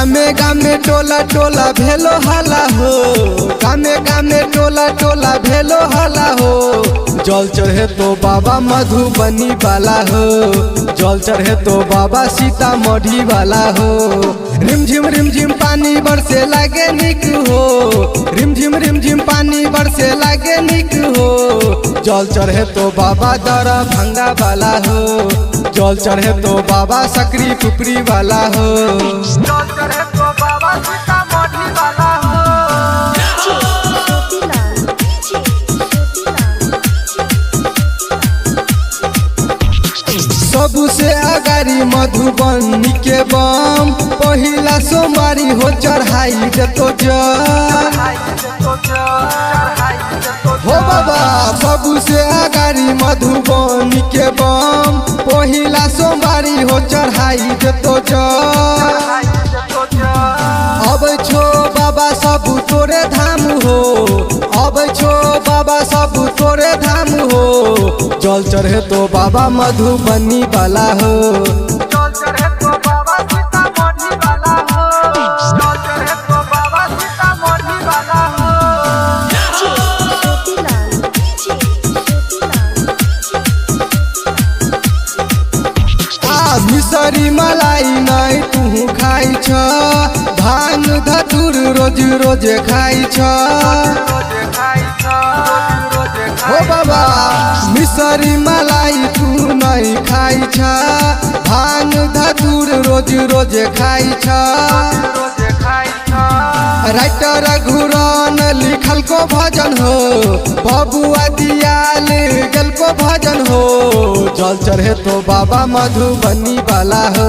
गामे गामे टोला टोला भेलो हाला हो, गामे गामे टोला टोला भेलो हाला हो। जल चढ़े तो बाबा मधुबनी वाला हो, जल चढ़े तो बाबा सीतामढ़ी वाला हो। रिमझिम पानी बरसे लागे निक हो, रिमझिम पानी बरसे लागे निक हो। जल चढ़े तो बाबा दरभंगा वाला हो, जल चढ़े तो बाबा सकरी पुपरी वाला हो। जल चढ़े तो बाबा सीतामढ़ी वाला हो। सबसे अगारी मधुबनी के बम, पहिला सोमवारी हो चढ़ाई देतो जल हो बाबा। सबसे अगारी मधुबनी के बम, पहिला सोमवारी हो चढ़ाई देतो जल। अब छो बाबा सब तोरे धाम हो, अब छो बाबा सब तोरे धाम हो। जल चढ़े तो बाबा मधुबनी वाला हो, जल चढ़े तो बाबा सीतामढ़ी वाला हो, जल चढ़े तो बाबा सीतामढ़ी वाला हो। मिसरी मलाई नहीं तू खाई छ, भांग धतुर रोज रोज खाई छ हो बाबा। मिसरी मलाई तू नहीं खाई छ, भांग धतुर रोज रोज खाई छ। राइटर घुरन लिखल को भजन हो, बबुआ दियाल गल को भजन हो। जल चढ़े तो बाबा मधुबनी वाला हो।